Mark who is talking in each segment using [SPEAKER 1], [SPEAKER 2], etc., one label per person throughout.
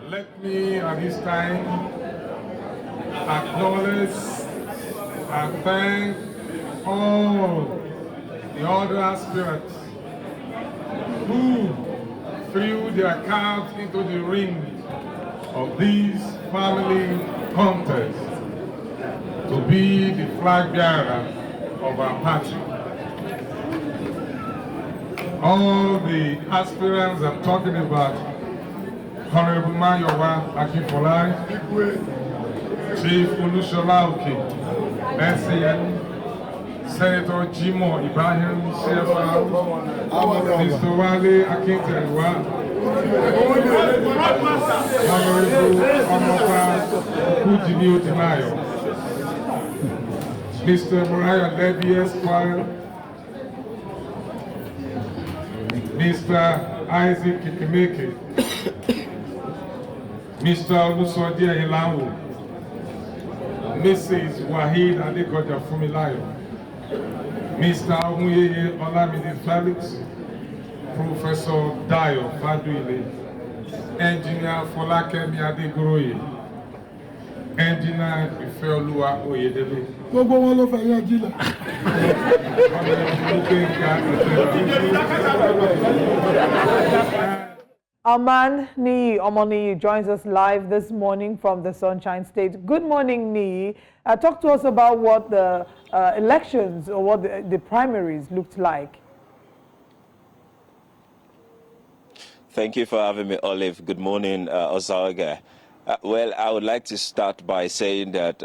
[SPEAKER 1] Let me at this time acknowledge and thank all the other aspirants who threw their cards into the ring of this family contest to be the flag bearer of our party. All the aspirants I'm talking about: Honorable Mayowa Akinfolari, Chief Olushola Oke, SCN, Senator Jimo Ibrahim, CFR, Mr. Wale Akinteriwa, Honorable Omopa Kujimi Otimayo, Mr. Mariah Levy Esquire, Mr. Isaac Kikimeke, Mr. Olusodi Ayelawo, Mrs. Wahid Adekoja Fumilayo, Mr. Omuyeye Olamide Felix, Professor Dayo Faduile, Engineer Folakemi Adegoroye, Engineer Ifeoluwa Oyedele.
[SPEAKER 2] Gbogbo wọn ló fẹ́ yẹ jílẹ̀.
[SPEAKER 3] Our man Niyi Omoniyi joins us live this morning from the Sunshine State. Good morning, Niyi. Talk to us about what the elections or what the primaries looked like.
[SPEAKER 4] Thank you for having me, Olive. Good morning, Osaoga. Well, I would like to start by saying that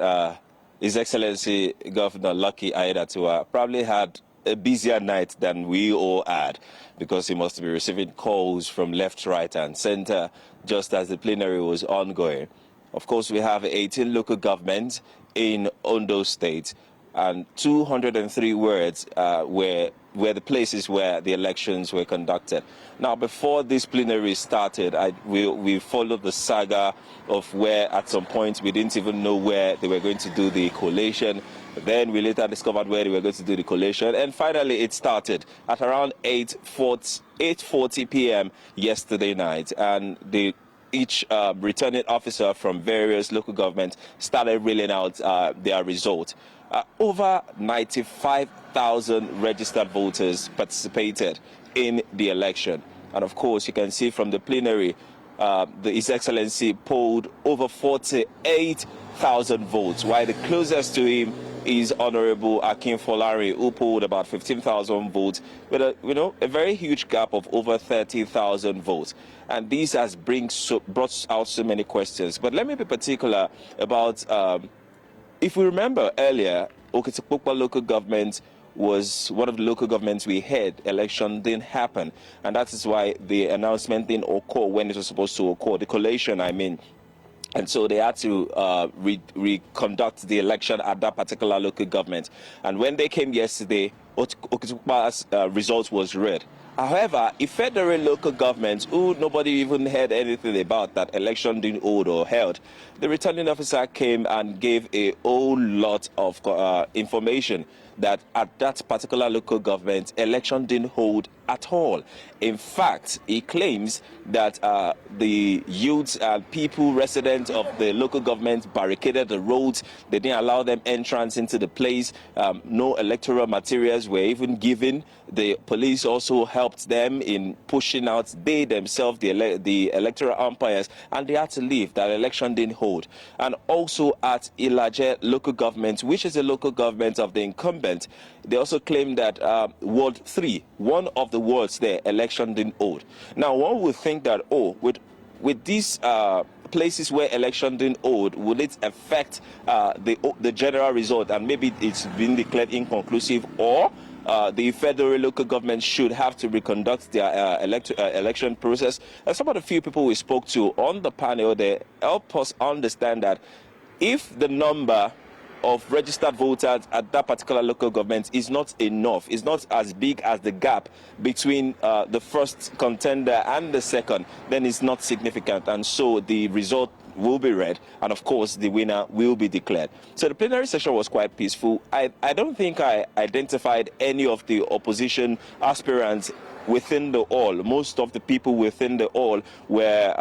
[SPEAKER 4] His Excellency Governor Lucky Aiyedatiwa probably had a busier night than we all had, because he must be receiving calls from left, right, and center just as the plenary was ongoing. Of course, we have 18 local governments in Ondo State, and 203 wards were the places where the elections were conducted. Now, before this plenary started, we followed the saga of where at some point we didn't even know where they were going to do the collation. Then we later discovered where they were going to do the collation, and finally it started at around 8:40 p.m. yesterday night, and each returning officer from various local governments started reeling out their result. Over 95,000 registered voters participated in the election. And of course, you can see from the plenary, His Excellency polled over 48,000 votes, while the closest to him is Honorable Akinfolari, who polled about 15,000 votes, with a very huge gap of over 30,000 votes. And this has brought out so many questions. But let me be particular about, if we remember earlier, Okitipupa local government was one of the local governments we had. Election didn't happen, and that is why the announcement didn't occur when it was supposed to occur, the collation, I mean. And so they had to reconduct the election at that particular local government. And when they came yesterday, Okitipupa's result was read. However, a federal local government, who nobody even heard anything about, that election didn't hold or held, the returning officer came and gave a whole lot of information that at that particular local government, election didn't hold at all. In fact, he claims that the youths and people residents of the local government barricaded the roads. They didn't allow them entrance into the place. No electoral materials were even given. The police also helped them in pushing out they themselves, the electoral umpires, and they had to leave. That election didn't hold. And also at Ilaje local government, which is a local government of the incumbent, they also claim that Ward 3, one of the wards there, election didn't hold. Now, one would think that, with these places where election didn't hold, will it affect the general result, and maybe it's been declared inconclusive, or the federal local government should have to reconduct their election process? And some of the few people we spoke to on the panel, they help us understand that if the number of registered voters at that particular local government is not enough, is not as big as the gap between the first contender and the second, then it's not significant, and so the result will be read, and of course the winner will be declared. So the plenary session was quite peaceful. I don't think I identified any of the opposition aspirants within the hall. Most of the people within the hall were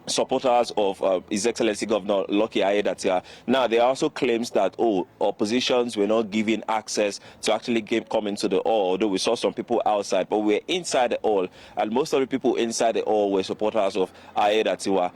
[SPEAKER 4] supporters of His Excellency Governor Lucky Aiyedatiwa. Now, there are also claims that, oppositions were not given access to actually come into the hall, although we saw some people outside, but we're inside the hall, and most of the people inside the hall were supporters of Aiyedatiwa.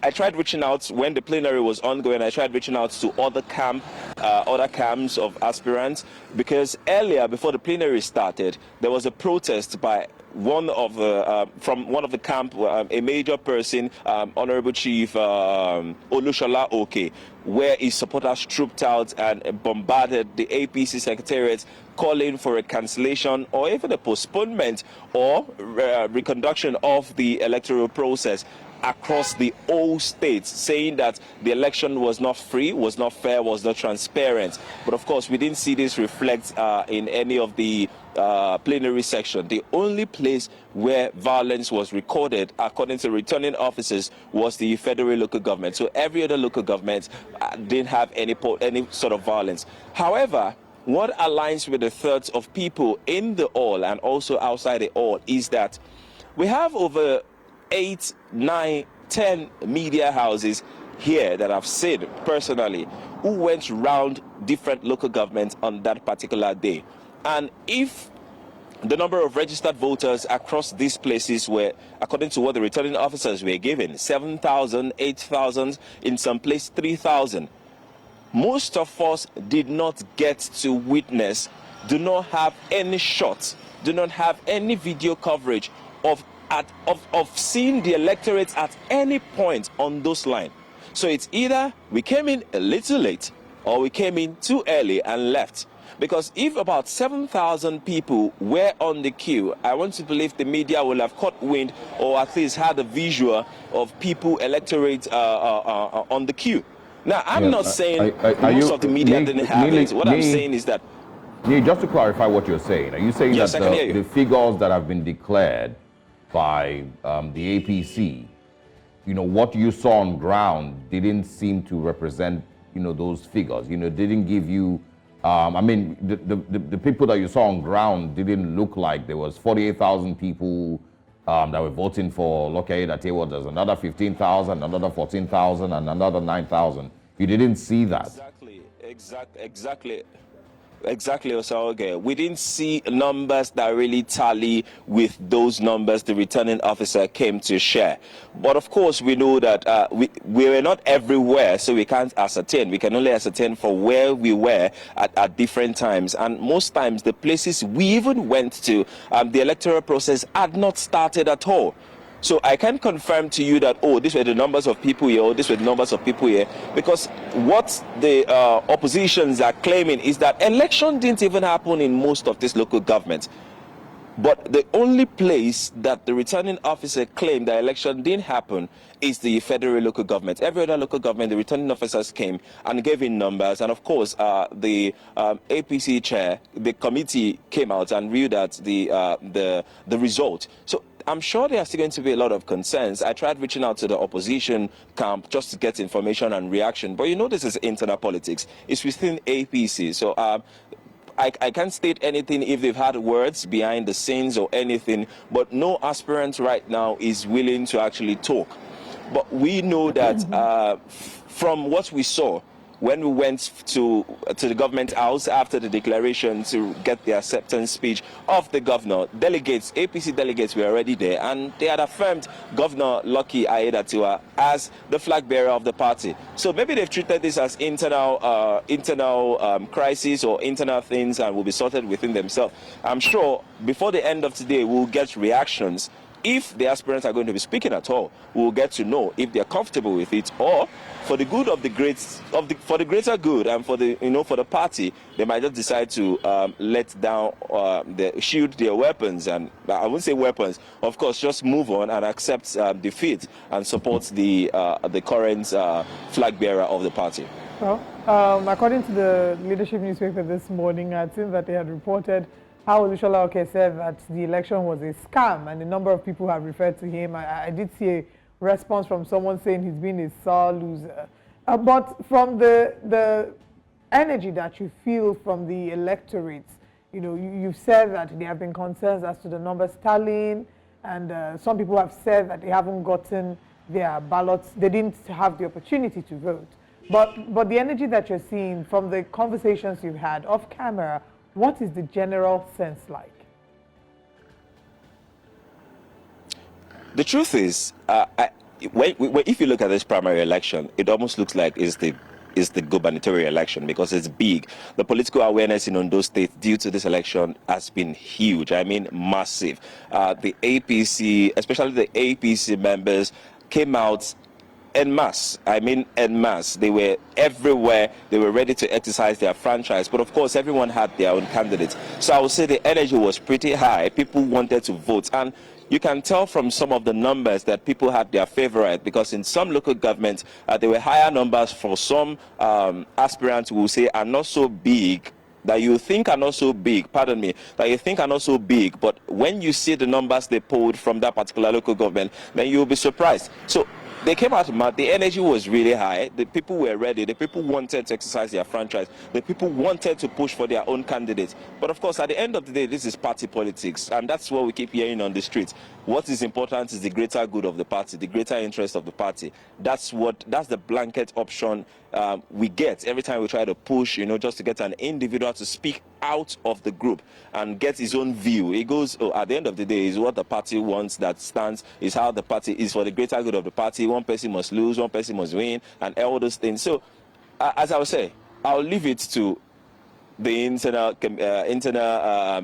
[SPEAKER 4] I tried reaching out when the plenary was ongoing. I tried reaching out to other camps of aspirants, because earlier, before the plenary started, there was a protest by one of the from one of the camp, a major person, Honorable Chief Olushola Oke, where his supporters trooped out and bombarded the APC secretariat, calling for a cancellation or even a postponement or reconduction of the electoral process across the whole state, saying that the election was not free, was not fair, was not transparent. But of course, we didn't see this reflect in any of the plenary section. The only place where violence was recorded, according to returning officers, was the federal local government. So every other local government didn't have any sort of violence. However, what aligns with the thirds of people in the hall and also outside the hall is that we have over 8, 9, 10 media houses here that I've seen personally who went round different local governments on that particular day. And if the number of registered voters across these places were, according to what the returning officers were given, 7,000, 8,000, in some place 3,000, most of us did not get to witness, do not have any shots, do not have any video coverage of seeing the electorate at any point on those lines. So it's either we came in a little late or we came in too early and left. Because if about 7,000 people were on the queue, I want to believe the media will have caught wind or at least had a visual of people, electorate on the queue. Now, I'm not saying most of the media didn't have it. What I'm saying is that...
[SPEAKER 2] Just to clarify what you're saying, are you saying
[SPEAKER 4] yes,
[SPEAKER 2] that the figures that have been declared by the APC, what you saw on ground didn't seem to represent, those figures, didn't give you, the people that you saw on ground didn't look like there was 48,000 people that were voting for Lucky Aiyedatiwa. There's another 15,000, another 14,000, and another 9,000. You didn't see that.
[SPEAKER 4] Exactly, Osaoge. We didn't see numbers that really tally with those numbers the returning officer came to share. But of course, we know that we were not everywhere, so we can't ascertain. We can only ascertain for where we were at different times. And most times, the places we even went to, the electoral process had not started at all. So I can confirm to you that, these were the numbers of people here, or these were the numbers of people here, because what the oppositions are claiming is that election didn't even happen in most of these local governments. But the only place that the returning officer claimed that election didn't happen is the federal local government. Every other local government, the returning officers came and gave in numbers. And of course, the APC chair, the committee came out and reviewed out the result. So I'm sure there are still going to be a lot of concerns. I tried reaching out to the opposition camp just to get information and reaction. But this is internal politics. It's within APC. So I can't state anything if they've had words behind the scenes or anything. But no aspirant right now is willing to actually talk. But we know that from what we saw, when we went to the government house after the declaration to get the acceptance speech of the governor, APC delegates were already there, and they had affirmed Governor Lucky Aiyedatiwa as the flag bearer of the party. So maybe they've treated this as internal crisis or internal things and will be sorted within themselves. I'm sure before the end of today, we'll get reactions. If the aspirants are going to be speaking at all, we'll get to know if they're comfortable with it, or for the good of the for the greater good and for the for the party, they might just decide to let down shield their weapons, and I wouldn't say weapons, of course, just move on and accept defeat and support the current flag bearer of the party.
[SPEAKER 3] Well, according to the leadership newspaper this morning, I'd seen that they had reported how Olushola Oke said that the election was a scam, and a number of people have referred to him. I did see a response from someone saying he's been a sore loser. But from the energy that you feel from the electorate, you've said that there have been concerns as to the numbers tallying, and some people have said that they haven't gotten their ballots, they didn't have the opportunity to vote. But the energy that you're seeing from the conversations you've had off camera, what is the general sense like?
[SPEAKER 4] The truth is, if you look at this primary election, it almost looks like it's the gubernatorial election because it's big. The political awareness in Ondo State due to this election has been huge. I mean, massive. The APC, especially the APC members, came out en masse. I mean, en masse. They were everywhere. They were ready to exercise their franchise. But of course, everyone had their own candidates. So I would say the energy was pretty high. People wanted to vote. And you can tell from some of the numbers that people had their favorite, because in some local governments, there were higher numbers for some aspirants who will say are not so big, that you think are not so big, pardon me, that you think are not so big, but when you see the numbers they pulled from that particular local government, then you'll be surprised. So they came out mad. The energy was really high. The people were ready. The people wanted to exercise their franchise. The people wanted to push for their own candidates. But of course, at the end of the day, this is party politics, and that's what we keep hearing on the streets. What is important is the greater good of the party, the greater interest of the party. That's the blanket option we get every time we try to push, just to get an individual to speak out of the group and get his own view. It goes, at the end of the day, is what the party wants that stands, is how the party is for the greater good of the party. One person must lose, one person must win, and all those things. So, as I would say, I'll leave it to the internal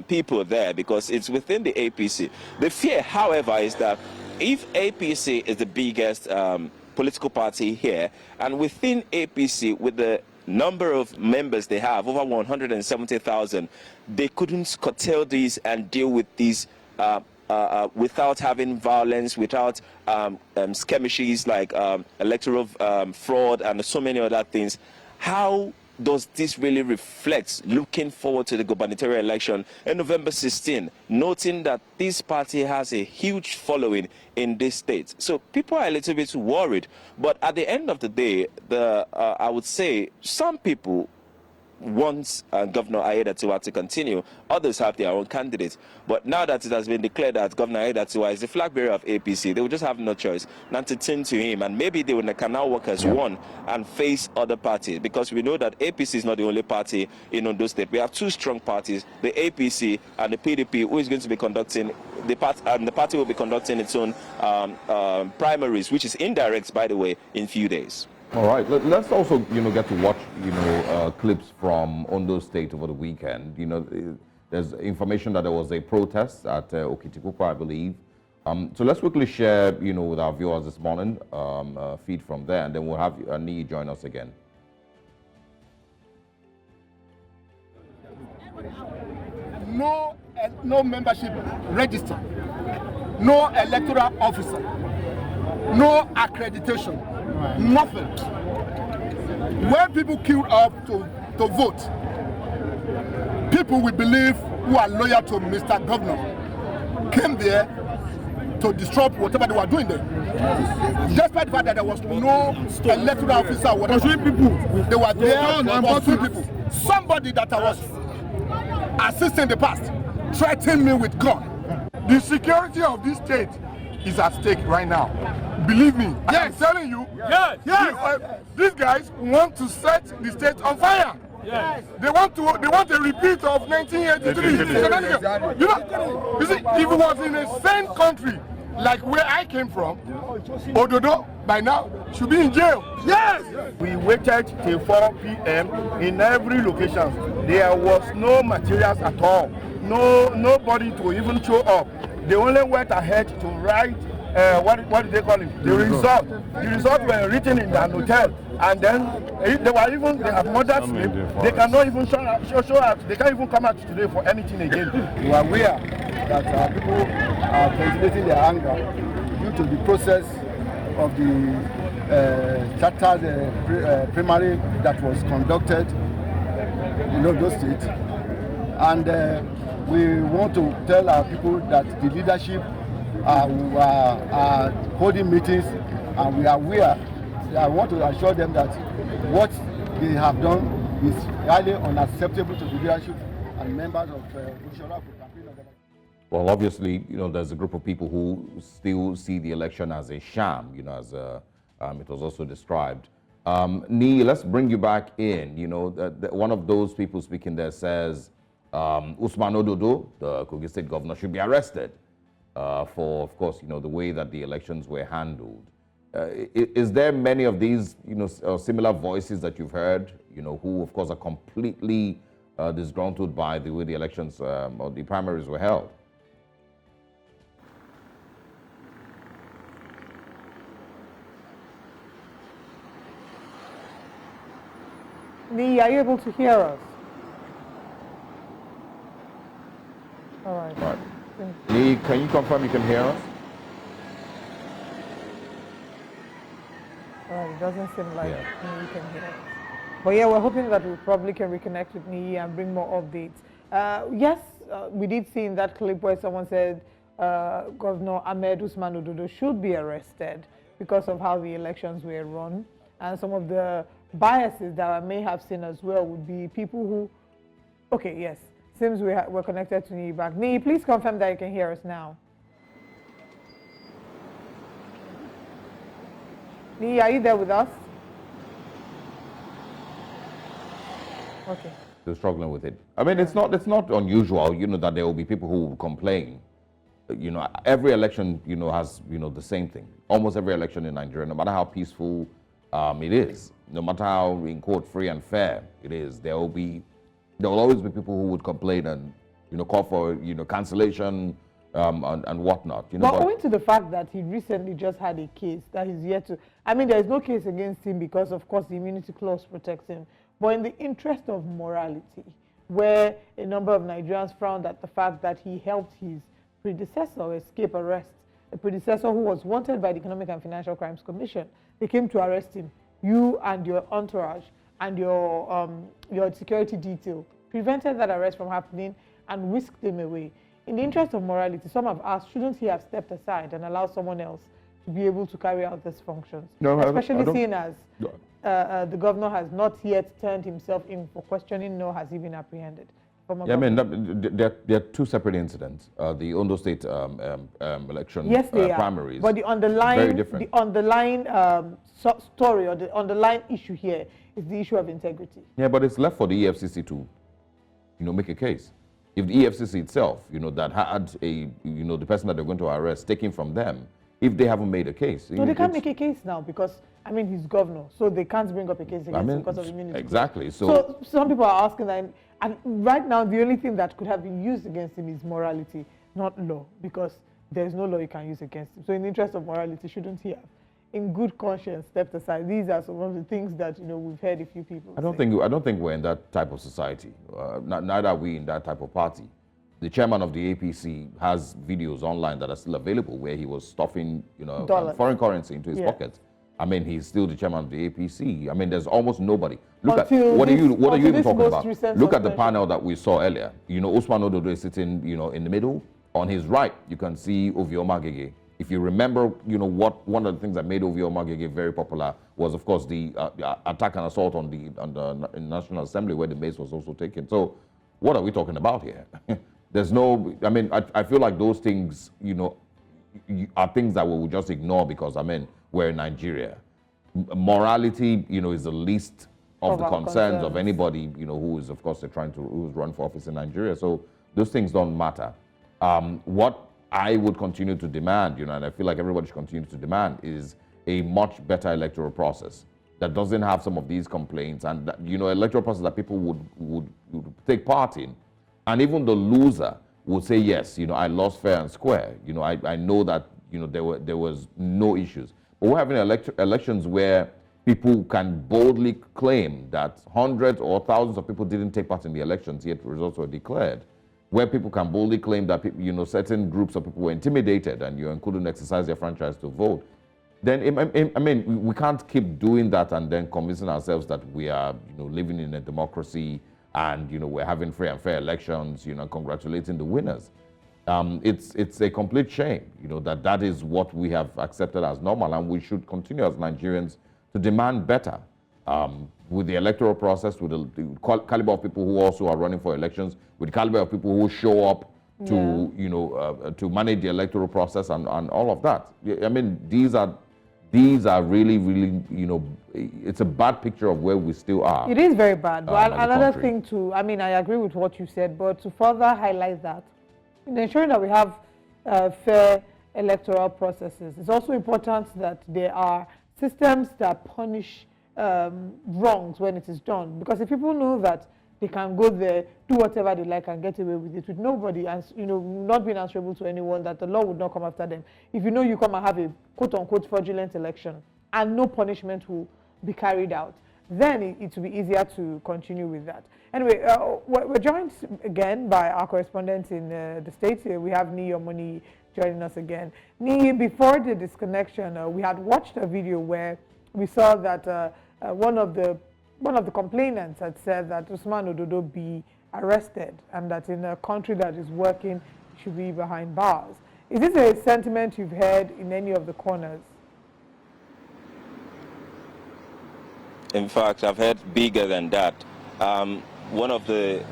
[SPEAKER 4] people there, because it's within the APC. The fear, however, is that if APC is the biggest political party here, and within APC, with the number of members they have, over 170,000, they couldn't curtail these and deal with these without having violence, without skirmishes like electoral fraud and so many other things. How does this really reflect looking forward to the gubernatorial election in November 16, noting that this party has a huge following in this state? So people are a little bit worried. But at the end of the day, I would say some people want Governor Aiyedatiwa to continue. Others have their own candidates. But now that it has been declared that Governor Aiyedatiwa is the flag bearer of APC, they will just have no choice than to turn to him. And maybe they can now work as one and face other parties. Because we know that APC is not the only party in Ondo State. We have two strong parties, the APC and the PDP, who is going to be conducting, the party will be conducting its own primaries, which is indirect, by the way, in few days.
[SPEAKER 2] All right. Let's also, get to watch, clips from Ondo State over the weekend. There's information that there was a protest at Okitikupa, I believe. So let's quickly share, with our viewers this morning, feed from there, and then we'll have Niyi join us again.
[SPEAKER 5] No membership register, no electoral officer, no accreditation. Nothing. When people queue up to vote, people we believe who are loyal to Mr. Governor came there to disrupt whatever they were doing there. Despite the fact that there was no electoral officer, whatever, they were there to pursue people. Somebody that I was assisting in the past threatened me with gun. The security of this state is at stake right now. Believe me, I'm telling you, these guys want to set the state on fire. Yes. They want a repeat of 1983. You see, if it was in a sane country like where I came from, Ododo by now should be in jail. Yes.
[SPEAKER 6] We waited till 4 p.m. in every location. There was no materials at all. Nobody to even show up. They only went ahead to write what did they call it? The result. The results were written in an hotel, and then they have murdered sleep. They cannot even show out. They can't even come out today for anything again.
[SPEAKER 5] We are aware that people are ventilating their anger due to the process of the chartered primary that was conducted in Ondo State, and we want to tell our people that the leadership are holding meetings, and we are aware. I want to assure them that what they have done is highly unacceptable to the leadership and members of the campaign organization.
[SPEAKER 2] Well, obviously, there's a group of people who still see the election as a sham, as it was also described. Niyi, let's bring you back in. One of those people speaking there says Usman Ododo, the Kogi State governor, should be arrested for, of course, the way that the elections were handled. Is there many of these, similar voices that you've heard, who, of course, are completely disgruntled by the way the elections or the primaries were held?
[SPEAKER 3] Niyi, are you able to hear us? All right.
[SPEAKER 2] Right. Niyi, can you confirm you can hear us?
[SPEAKER 3] All right, it doesn't seem like
[SPEAKER 2] Yeah.
[SPEAKER 3] Niyi can hear us. But yeah, we're hoping that we probably can reconnect with Niyi and bring more updates. Yes, we did see in that clip where someone said Governor Ahmed Usman Ododo should be arrested because of how the elections were run. And some of the biases that I may have seen as well would be people who, okay, yes, seems we're connected to Niyi back. Niyi, please confirm that you can hear us now. Niyi, are you there with us? Okay.
[SPEAKER 2] Still struggling with it. I mean, it's not unusual, that there will be people who will complain. Every election, has, the same thing. Almost every election in Nigeria, no matter how peaceful it is, no matter how in quote free and fair it is, there will always be people who would complain and call for cancellation and whatnot.
[SPEAKER 3] But owing to the fact that he recently just had a case that he's yet to, I mean, there is no case against him because of course the immunity clause protects him. But in the interest of morality, where a number of Nigerians frowned at the fact that he helped his predecessor escape arrest, a predecessor who was wanted by the Economic and Financial Crimes Commission, they came to arrest him. You and your entourage and your security detail prevented that arrest from happening and whisked him away. In the interest of morality, some have asked, shouldn't he have stepped aside and allowed someone else to be able to carry out these functions?
[SPEAKER 2] No,
[SPEAKER 3] especially seeing as the governor has not yet turned himself in for questioning, nor has he been apprehended.
[SPEAKER 2] Yeah, I mean, there are two separate incidents. The Ondo State election
[SPEAKER 3] yes, they
[SPEAKER 2] primaries.
[SPEAKER 3] But the underlying,
[SPEAKER 2] very different.
[SPEAKER 3] The underlying story or the underlying issue here is the issue of integrity.
[SPEAKER 2] Yeah, but it's left for the EFCC to, make a case. If the EFCC itself, that had the person that they're going to arrest taken from them, if they haven't made a case.
[SPEAKER 3] No, they can't make a case now because, I mean, he's governor, so they can't bring up a case against him because of immunity.
[SPEAKER 2] Exactly.
[SPEAKER 3] So some people are asking that, and right now the only thing that could have been used against him is morality, not law, because there's no law you can use against him. So in the interest of morality, shouldn't he have, in good conscience, stepped aside? These are some of the things that we've heard a few people say.
[SPEAKER 2] I don't think we're in that type of society. Neither are we in that type of party. The chairman of the APC has videos online that are still available where he was stuffing, foreign currency into his pocket. I mean, he's still the chairman of the APC. I mean, there's almost nobody. Look at what are you even talking about? Look at the panel that we saw earlier. Usman Ododo is sitting, in the middle. On his right, you can see Ovioma Gege. If you remember, what one of the things that made Ovioma Gege very popular was, of course, the attack and assault on the National Assembly where the mace was also taken. So, what are we talking about here? There's no. I mean, I feel like those things, are things that we will just ignore because, I mean, we're in Nigeria. Morality, is the least of the concerns of anybody, who is, of course, who's run for office in Nigeria. So those things don't matter. What I would continue to demand, and I feel like everybody should continue to demand, is a much better electoral process that doesn't have some of these complaints and, that, electoral process that people would take part in. And even the loser would say, yes, I lost fair and square. I know that, there was no issues. But we're having elections where people can boldly claim that hundreds or thousands of people didn't take part in the elections, yet results were declared. Where people can boldly claim that, certain groups of people were intimidated and couldn't exercise their franchise to vote. Then, I mean, we can't keep doing that and then convincing ourselves that we are, living in a democracy and, we're having free and fair elections, congratulating the winners. It's a complete shame, that is what we have accepted as normal, and we should continue as Nigerians to demand better with the electoral process, with the caliber of people who also are running for elections, with the caliber of people who show up to, you know, to manage the electoral process and all of that. I mean, these are really, really, you know, it's a bad picture of where we still are.
[SPEAKER 3] It is very bad. But another
[SPEAKER 2] country.
[SPEAKER 3] thing too, I mean, I agree with what you said, but to further highlight that, in ensuring that we have fair electoral processes, it's also important that there are systems that punish wrongs when it is done. Because if people know that they can go there, do whatever they like and get away with it with nobody, and you know, not being answerable to anyone, that the law would not come after them. If you know you come and have a quote-unquote fraudulent election and no punishment will be carried out, then it will be easier to continue with that. Anyway, we're joined again by our correspondent in the States. We have Niyi Omoniyi joining us again. Niyi, before the disconnection, we had watched a video where we saw that one of the complainants had said that Usman Ododo be arrested and that in a country that is working, he should be behind bars. Is this a sentiment you've heard in any of the corners?
[SPEAKER 4] In fact, I've heard bigger than that. One of the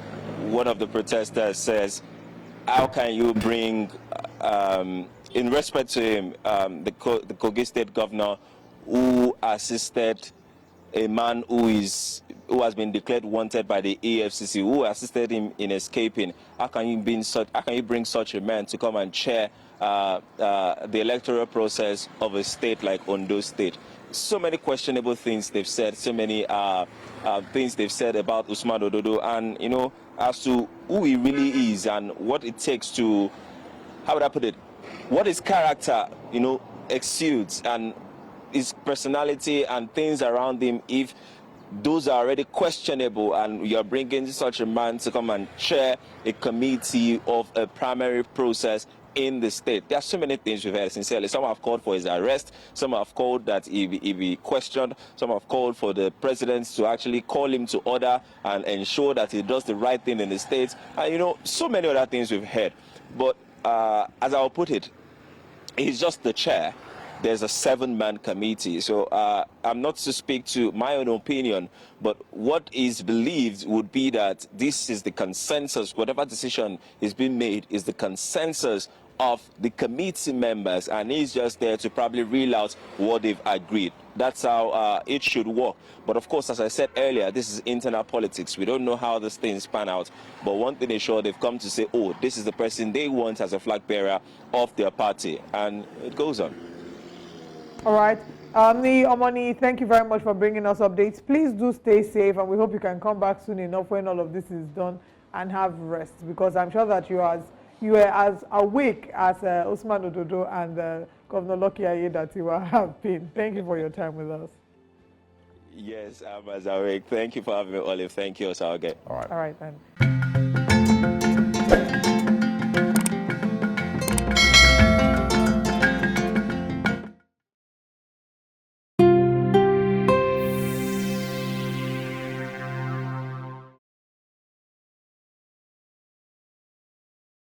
[SPEAKER 4] protesters says, "How can you bring, in respect to him, the Kogi State governor who assisted a man who has been declared wanted by the AFCC, who assisted him in escaping? How can you bring such a man to come and chair the electoral process of a state like Ondo State?" So many questionable things they've said, so many things they've said about Usman Ododo, and you know, as to who he really is and what it takes to, how would I put it, what his character, you know, exudes, and his personality and things around him, if those are already questionable and you're bringing such a man to come and chair a committee of a primary process in the state. There are so many things we've heard, sincerely. Some have called for his arrest, some have called that he be questioned, some have called for the president to actually call him to order and ensure that he does the right thing in the state, and you know, so many other things we've heard. But as I'll put it, he's just the chair. There's a 7-man committee. So I'm not to speak to my own opinion, but what is believed would be that this is the consensus. Whatever decision is being made is the consensus of the committee members, and he's just there to probably reel out what they've agreed. That's how it should work. But of course, as I said earlier, this is internal politics. We don't know how this things pan out. But one thing is sure, they've come to say, oh, this is the person they want as a flag bearer of their party. And it goes on.
[SPEAKER 3] All right. Niyi Omoniyi, thank you very much for bringing us updates. Please do stay safe, and we hope you can come back soon enough when all of this is done and have rest, because I'm sure that you are as awake as Usman Ododo and Governor Lucky Aiyedatiwa have been. Thank you for your time with us.
[SPEAKER 4] Yes, I'm as awake. Thank you for having me, Olive. Thank you, Osage.
[SPEAKER 2] All right.
[SPEAKER 3] All right, then.